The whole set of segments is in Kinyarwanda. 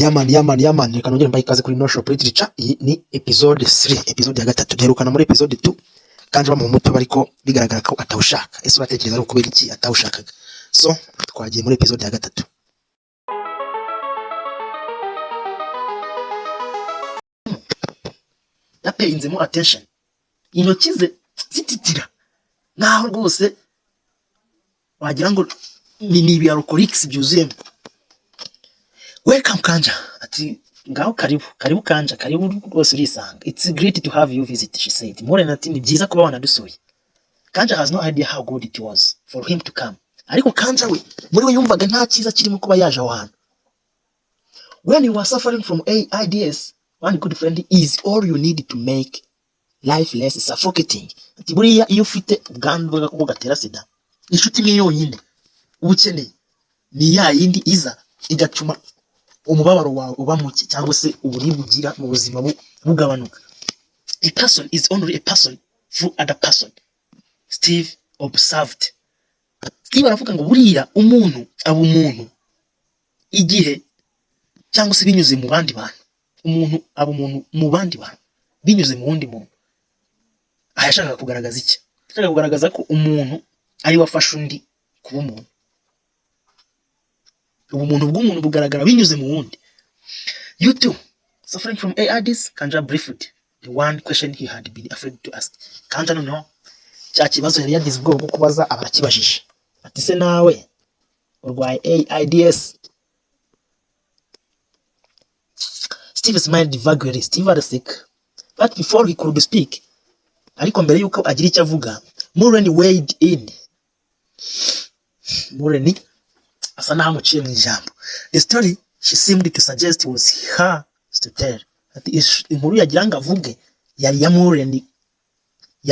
Yaman reka nongere mbaye ikaze kuri No Shop Literature. Iyi ni episode 3, episode ya gatatu. Duherukana muri episode 2 kandi mu muto bariko bigaragara ko atawushaka. Ese batekereza ko kubera iki atawushakaga? So twagiye muri episode ya gatatu. Yapeyinzemo attention, intoki ze zititira naho rwose wagira ngo ni ibiarokorics byuzuyemo. Welcome Kanja, ati ngaho karibu Kanja, karibu rwose urisanga. It's great to have you visit, she said. More ati ni byiza kuba wanadusuye. Kanja has no idea how good it was for him to come. Ariko Kanja we muri we yumvaga nta cyiza kirimo kuba yaje aho hantu. When you are suffering from AIDS, one good friend is all you need to make life less suffocating. Ati buriya iyo ufite ubwandu bw'agakoko gatera sida, inshuti imwe yonyine ubukeneye ni ya yindi iza igacuma umubabaro wawe uba muke cyangwa se uburibwe ugira mu buzima bugabanuka. A person is only a person through other person, Steve observed. Steve aravuga ngo buriya umuntu aba umuntu igihe cyangwa se binyuze mu bandi bantu. Umuntu aba umuntu mu bandi bantu binyuze mu wundi muntu. Ayashaka kugaragaza iki? Ashaka kugaragaza ko umuntu ari wafasha undi kuba umuntu. Ubumuntu bw'umuntu bugaragara binyuze mu wundi. You too suffering from AIDS? Kanja briefed the one question he had been afraid to ask. Kanja no cya kibazo yari yagize ubwoba bwo kubaza abarakibajije. Ati se nawe urwaye AIDS? Steve smiled vaguely. Steve was sick, but before he could speak, ariko mbere yuko agira icyo avuga, Muren weighed in. Muren asa naho amuciye mu ijambo. The story she seemed to suggest was her to tell. Ati inkuru yagira ngo avuge yari ya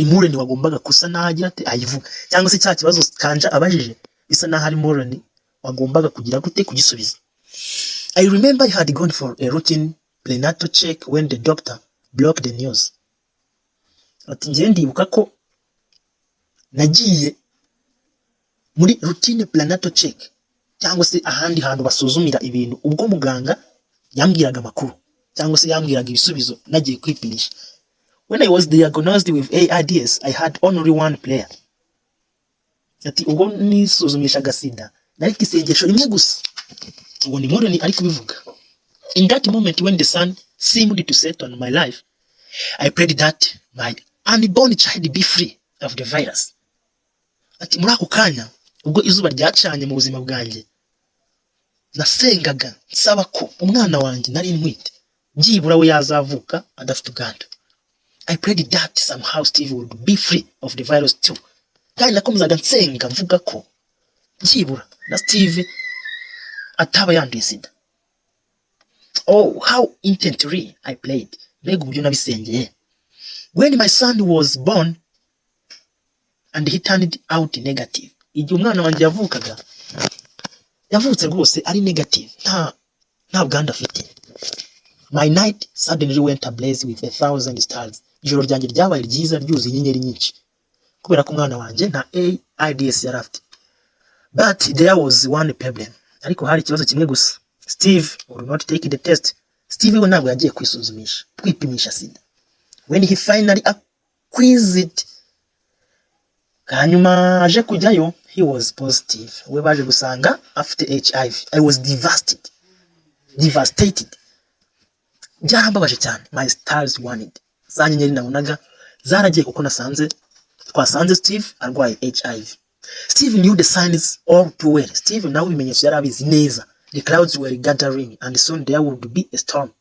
Muren wagombaga kusa naho agira ati ayivuga, cyangwa se cya kibazo Kanja abajije bisa naho ari Muren wagombaga kugira gute kugisubiza. I remember I had gone for a routine prenatal check when the doctor broke the news. Ati ngiye ndibuka ko nagiye muri routine prenatal check cyangwa se ahandi hantu basuzumira ibintu ubwo muganga yambwiraga makuru cyangwa se yambwiraga ibisubizo nagiye kwipimisha. When I was diagnosed with AIDS, I had only one prayer. Ati ubwo nisuzumishaga sida nari kisengesho rimwe gusa. Ubwo ni Muren ari kubivuga. In that moment when the sun seemed to set on my life, I prayed that my unborn child be free of the virus. Ati muri ako kanya ubwo izuba ryacanye mu buzima bwanjye, nasengaga nsaba ko umwana wanjye nari ntwite byibura we yazavuka adafite ubwandu. I prayed that somehow Steve would be free of the virus too. Kandi nakomezaga nsenga mvuga ko byibura na Steve ataba yanduye sida. Oh, how intently I prayed. Mbega uburyo nabisengeye. When my son was born and he turned out negative. Igihe umwana wanjye yavutse rwose ari negative, nta bwandu afite. My night suddenly went ablaze with 1,000 stars. Ijoro ryanjye ryabaye ryiza ryuzuye inyenyeri nyinshi kubera ko umwana wanjye nta AIDS yari afite. But there was one problem. Ariko hari ikibazo kimwe gusa. Steve would not take the test. Steve we ntabwo yagiye kwipimisha sida. When he finally acquitted, hanyuma aje kujyayo, he was positive. We baje gusanga after HIV. I was devastated. Byarambabaje cyane. My stars wanted. Za nyenyeri nabonaga zaragiye kuko twasanze Steve arwaye HIV. Steve knew the signs all too well. Steve nawe ibimenyetso yari abizi neza. The clouds were gathering and soon there would be a storm,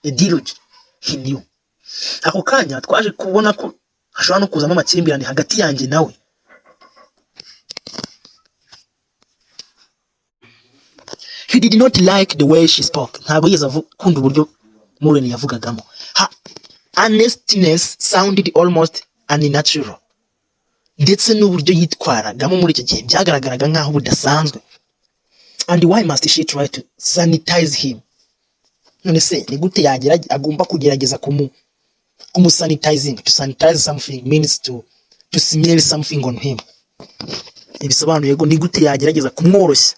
a deluge. He knew. Ako kanya twaje kubona ko hashobora no kuzamo amakimbirane hagati yanjye nawe. He did not like the way she spoke. Ntabwo yigeze akunda uburyo Muren yavugagamo. Her earnestness sounded almost unnatural. Ndetse n'uburyo yitwaragamo muri icyo gihe byagaragaraga nkaho budasanzwe. And why must she try to sanitize him? None se ni gute agomba kugerageza kumusanitizing? To sanitize something means to smear something on him. Ibisobanuye ngo ni gute yagerageza kumworoshya.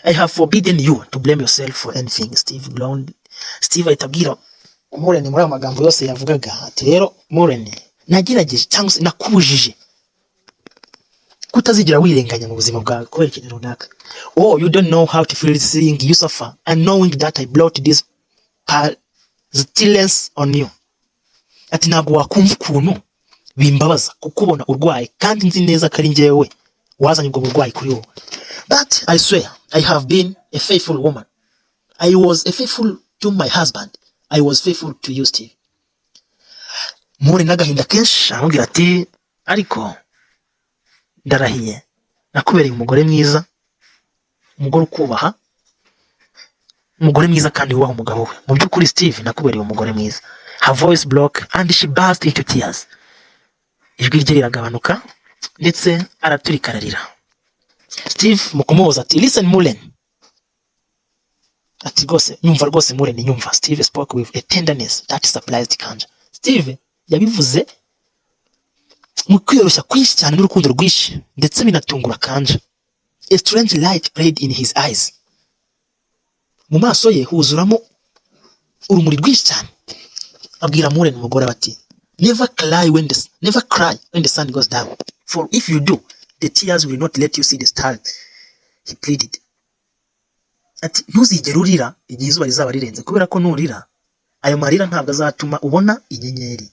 I have forbidden you to blame yourself for anything. Steve itabwira Moren muri amagambo yose yavugaga ati rero Moren nagerageje cyangwa se nakubujije kutazigira wirenganya mu buzima bwawe kubera ikintu runaka. Oh, you don't know how to feel seeing you suffer and knowing that I brought this pestilence on you. Ati ntabwo wakumva ukuntu bimbabaza kukubona urwaye kandi nzi neza ko ari njyewe wazanye ubwo burwayi kuri wowe. But I swear I have been a faithful woman. I was a faithful to my husband. I was faithful to you, Steve. Muri nagahinda kenshi amubwira ati ariko ndarahiye nakubereye umugore mwiza, umugore ukubaha, umugore mwiza kandi wubaha umugabo we. Mu by'ukuri Steve nakubereye umugore mwiza. Her voice broke and she burst into tears. Ijwi rye riragabanuka ndetse araturika ararira. Steve mukumuhoza ati listen Moren. Ati rwose nyumva rwose Moren nyumva. Steve spoke with a tenderness that surprised Kanja. Steve yabivuze mu kwiyoroshya kwinshi cyane n'urukundo rwinshi ndetse binatungura Kanja. A strange light played in his eyes. Mu maso ye huzuramo urumuri rwinshi cyane. Abwira Moren umugore bati never cry when the sun goes down, for if you do the tears will not let you see the star. He pleaded. Ati ntuzigere urira igihe izuba rizaba rirenze kubera ko nurira ayo marira ntabwo azatuma ubona inyenyeri.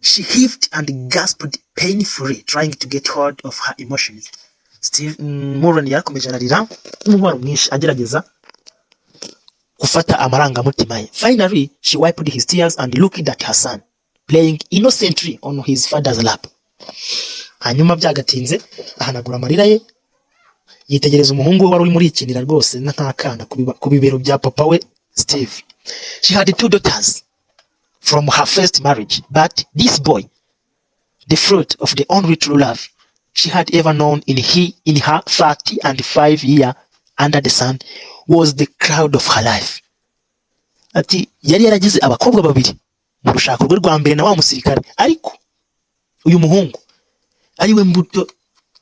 She heaved and gasped painfully, trying to get hold of her emotions. Moren yarakomeje ararira n'umubabaro mwinshi agerageza gufata amarangamutima ye. Finally she wiped his tears and looked at her son playing innocently on his father's lap. Hanyuma byagatinze ahanagura amarira ye yitegereza umuhungu we wari uri muri ikinira rwose nk'akana ku bibero bya papa we Steve. She had 2 daughters from her first marriage, but this boy, the fruit of the only true love she had ever known in her 35 years under the sun, was the crowd of her life. Ati yari yaragize abakobwa babiri mu rushako rwe rwa mbere na wa musirikare, ariko uyu muhungu ari we mbuto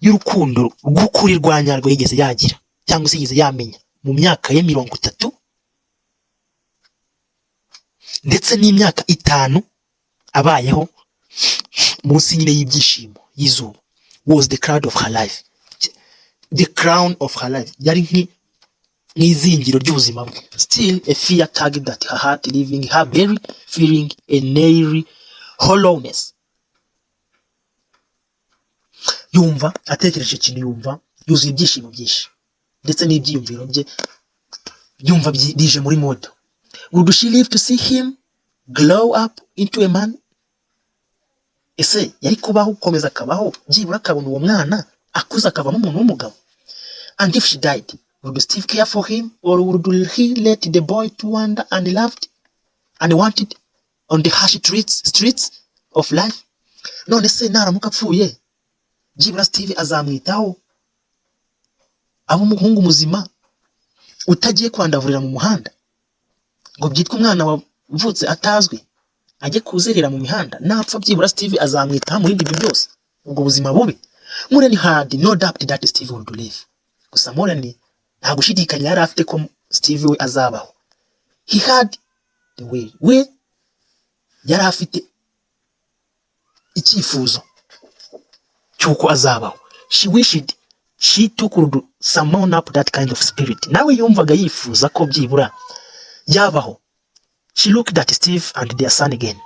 y'urukundo rw'ukuri rwa nyarwo yigeze yagira cyangwa se yigeze yamenya mu myaka ye 30 ndetse n'imyaka 5 abayeho munsi nyine y'ibyishimo y'izuba. Was the crowd of her life, the crown of her life. Yari nk'izingiro ry'ubuzima bwe. Still a fear tugged at her heart, leaving her very feeling a nearly hollowness. Yumva atekereje ikintu, yumva yuzuye ibyishimo byinshi ndetse n'ibyiyumviro bye yumva bije muri modo. Would she live to see him glow up into a man? Ese yari kubaho gukomeza akabaho byibura akabona uwo mwana akuza akavamo umuntu w'umugabo? And if she died, would Steve care for him, or would he let the boy to wander and loved and wanted on the harsh streets of life? None se naramuka apfuye byibura Steve azamwitaho abo umuhungu muzima utagiye kwandavurira mu muhanda ngo byitwa umwana wavutse atazwi ajye kuzerera mu mihanda? Napfa byibura Steve azamwitaho muri ibyo byose ubwo buzima bubi. Moren had no doubt that Steve would live. Gusa Moren nta gushidikanya yari afite ko Steve we azabaho. He had the will. We yari afite icyifuzo cyuko azabaho. She wished she could summon up that kind of spirit. Nawe yumvaga yifuza ko byibura yabaho. She looked at Steve and their son again.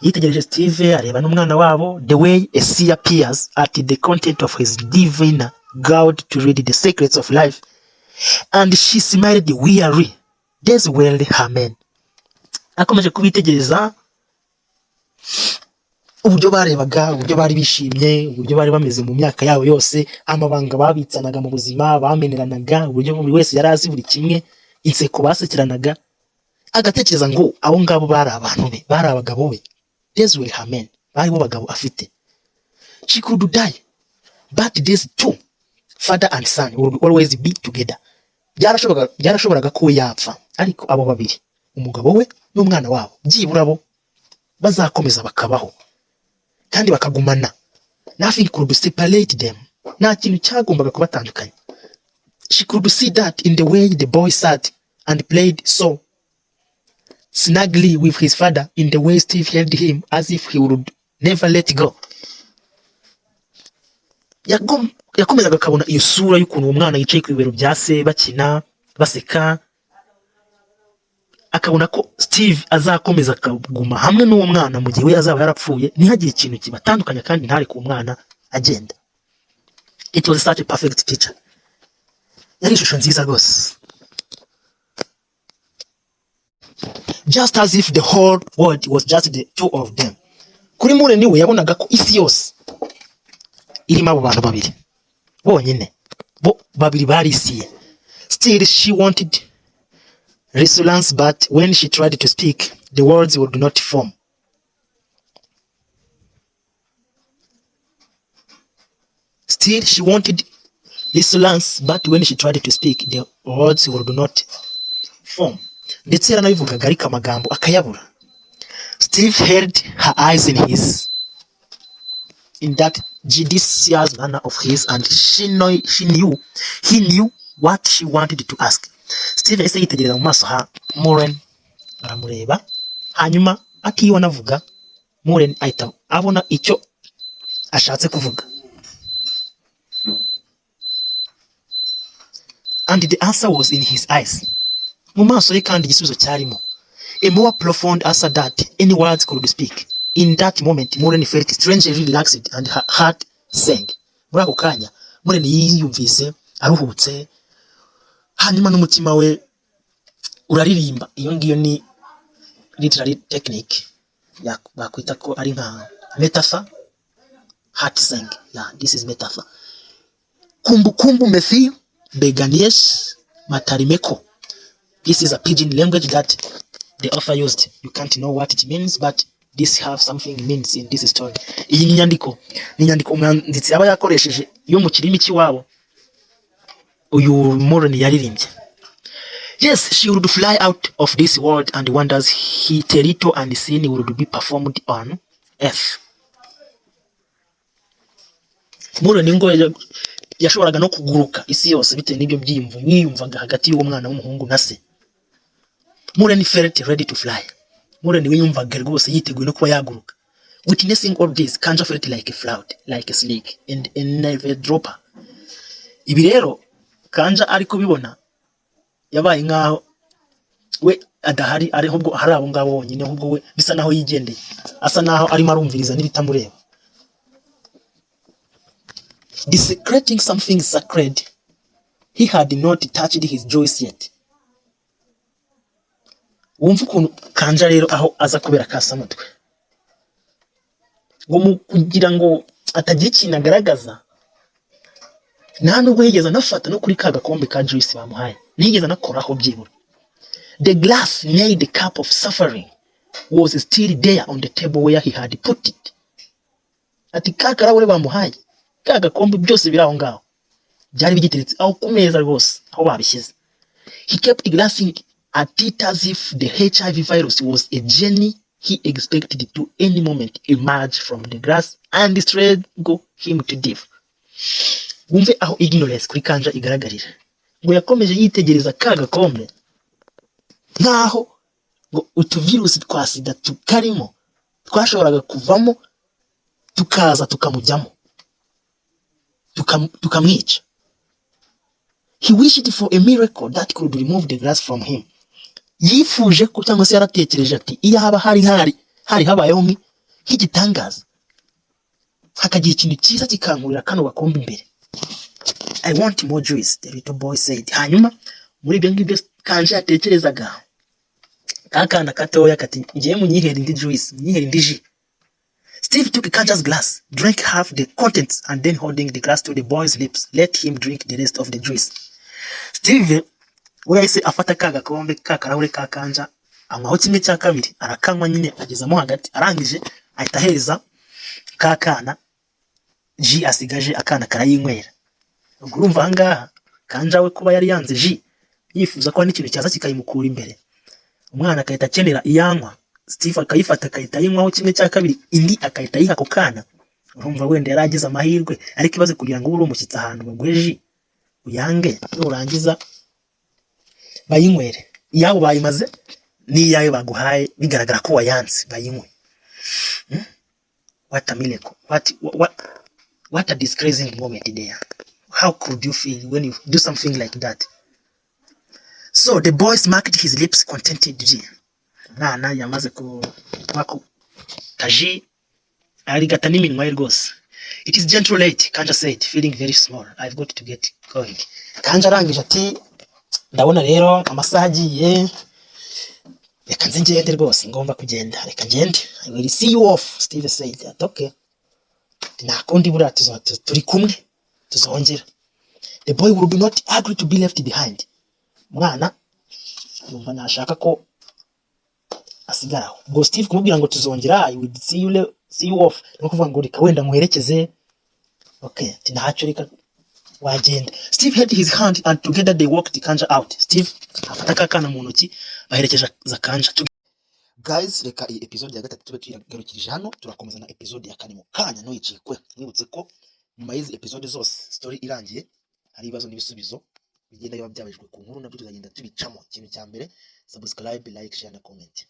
Yitegereje Steve areba n'umwana wabo, the way a seer peers at the content of his divine God to read the secrets of life, and she smiled wearily. This well her men. Akomeje kubitegereza uburyo barebaga, uburyo bari bishimye, uburyo bari bameze mu myaka yabo yose, amabanga babitsanaga mu buzima, bameneranaga, uburyo buri wese yari azi buri kimwe, inseko basekiranaga. Agatekereza ngo abo ngabo bari abantu be, bari abagabo be. These were her men. Bari bo bagabo afite. She could die, but these two, father and son, would always be together. Byarashoboraga ko yapfa, ariko abo babiri, umugabo we n'umwana wabo, byibura bo bazakomeza bakabaho kandi bakagumana. Nothing could separate them. Nta kintu cyagombaga kubatandukanya. She could see that in the way the boy sat and played so snugly with his father, in the way Steve held him as if he would never let go. Yakomezaga akabona iyo sura y'ukuntu umwana yicaye ku bibero bya se bakina baseka, akabona ko Steve azakomeza akaguma hamwe n'uwo mwana mu gihe we azaba yarapfuye, ntihagire ikintu kibatandukanya kandi ntari ku mwana agenda. It was such a perfect picture. Yari ishusho nziza rwose. Just as if the whole world was just the two of them. Kuri Mure niwe yabonaga ko isi yose irimo abo bantu babiri bonyine, bo babiri barisiye. Still she wanted resonance, but when she tried to speak, the words would not form. Still she wanted resonance, but when she tried to speak, the words would not form. Ndetse yaranabivugaga ariko amagambo akayabura. Steve held her eyes in that judicious manner of his, and he knew what she wanted to ask. Steve yahise yitegereza mu maso ha Muren, aramureba, hanyuma akiyibona avuga, Muren ahita abona icyo ashatse kuvuga. And the answer was in his eyes. Mu maso ye kandi igisubizo cyarimo. A more profound answer that any words could speak. In that moment, Muren felt strangely relaxed and her heart sank. Muri ako kanya, Muren yiyumvise aruhutse, hanyuma n'umutima we uraririmba. Iyo ngiyo ni literary technique. Bakwita ko ari nka metaphor. Heart sank. Yeah, this is metaphor. Kumbukumbu mefi beganiesh matarimeko. This is a pidgin language that the author used. You can't know what it means, but this have something means in this story. Iyi ni nyandiko umwanditsi aba yakoresheje yo mu kirimi cy'iwabo uyu Muren yaririmbye. Yes, she would fly out of this world, and wonders hitherto unseen would be performed on earth. Muren ngo yashoboraga no kuguruka isi yose bitewe n'ibyo byiyumvo yiyumvaga hagati y'uwo mwana w'umuhungu na se. Muren felt ready to fly. Muren we yumvaga rwose yiteguye no kuba yaguruka. Witnessing all this, Kanja felt like a flood, like a snake, and a never dropper. Ibi rero Kanja ari kubibona yabaye nkaho we adahari, ari ahubwo hari abo ngabo bonyine, ahubwo we bisa naho yigendeye, asa naho arimo arumviriza n'ibitamureba. Desecrating something sacred, he had not touched his joys yet. Wumva ukuntu Kanja rero aho aza kubera kasamutwe, ngo kugira ngo atagira ikintu agaragaza, nta nubwo yigeze anafata no kuri ka gakombe ka juice bamuhaye, ntiyigeze anakoraho byibura. The glass made the cup of suffering was still there on the table where he had put it. Ati ka karahure bamuhaye, ka gakombe byose biri aho ngaho byari bigiteretse aho ku meza rwose aho babishyize. He kept glassing at it as if the HIV virus was a genie he expected to any moment emerge from the grass and strangle him to death. Wumve aho ignorance kuri Kanja igaragarira. Ngo yakomeje yitegereza ka gakombe nkaho ngo utuvirusi twa sida tukarimo twashoboraga kuvamo tukaza tukamujyamo tukamwica. He wished for a miracle that could remove the grass from him. Yifuje ko cyangwa se yaratekereje ati iyo haba hari habayeho nk'igitangaza, hakagira ikintu cyiza kikankurira kano gakombe imbere. I want more juice, the little boy said. Hanyuma muri ibyo ngibyo Kanja yatekerezaga, kakana katoya kati ngiye munyihera indi juice, munyihera indi ji. Steve took Kanja's glass, drank half the contents, and then holding the glass to the boy's lips, let him drink the rest of the juice. Steve we yahise afata ka gakombe ka karahure ka Kanja, anywaho kimwe cya kabiri, arakanywa nyine agezamo hagati, arangije ahita ahereza ka kana ji asigaje, akana karayinywera. Urumva ahangaha Kanja we kuba yari yanze ji, yifuza ko n'ikintu cyaza kikayimukura imbere, umwana akahita akenera iyanywa, Steve akayifata akahita yinywaho kimwe cya kabiri, indi akahita yiha ku kana. Urumva wenda yaragize amahirwe, ariko ibaze kugira ngo uri umushyitsi ahantu baguhe ji uyange nurangiza bayinywere. Iyabo bayimaze n'iyayo baguhaye bigaragara ko wayanze bayinywe. What a miracle. What a disgracing moment there. How could you feel when you do something like that? So the boy smacked his lips contentedly. Mwana yamaze ku kaji arigata n'iminwa ye rwose. It is gentle late, Kanja said, feeling very small. I've got to get going. Kanja arangije ati ndabona rero amasaha agiye, reka nze ngende rwose, ngomba kugenda, reka ngende. I will see you off, Steve said. Okay. Nta kundi buriya turi kumwe tuzongera. The boy would be not agree to be left behind. Mwana yumva nashaka ko asigaraho. Ubwo Steve kumubwira ngo tuzongera, I will see you off, no kuvuga ngo reka wenda muherekeze. Okay, ntacyo reka wagenda. Steve held his hand and together they walked Kanja out. Steve afata kakana mu ntoki baherekeje za Kanja. Guys, reka iyi episode ya gatatu tube tuyigarukirije hano, turakomeza na episode ya kane mu kanya no yicikwe. Nibutse ko nyuma y'izi episode zose story irangiye hari ibibazo n'ibisubizo bigenda biba byabajwe ku nkuru, nabyo tuzagenda tubicamo. Ikintu cya mbere, subscribe, like, share na comment.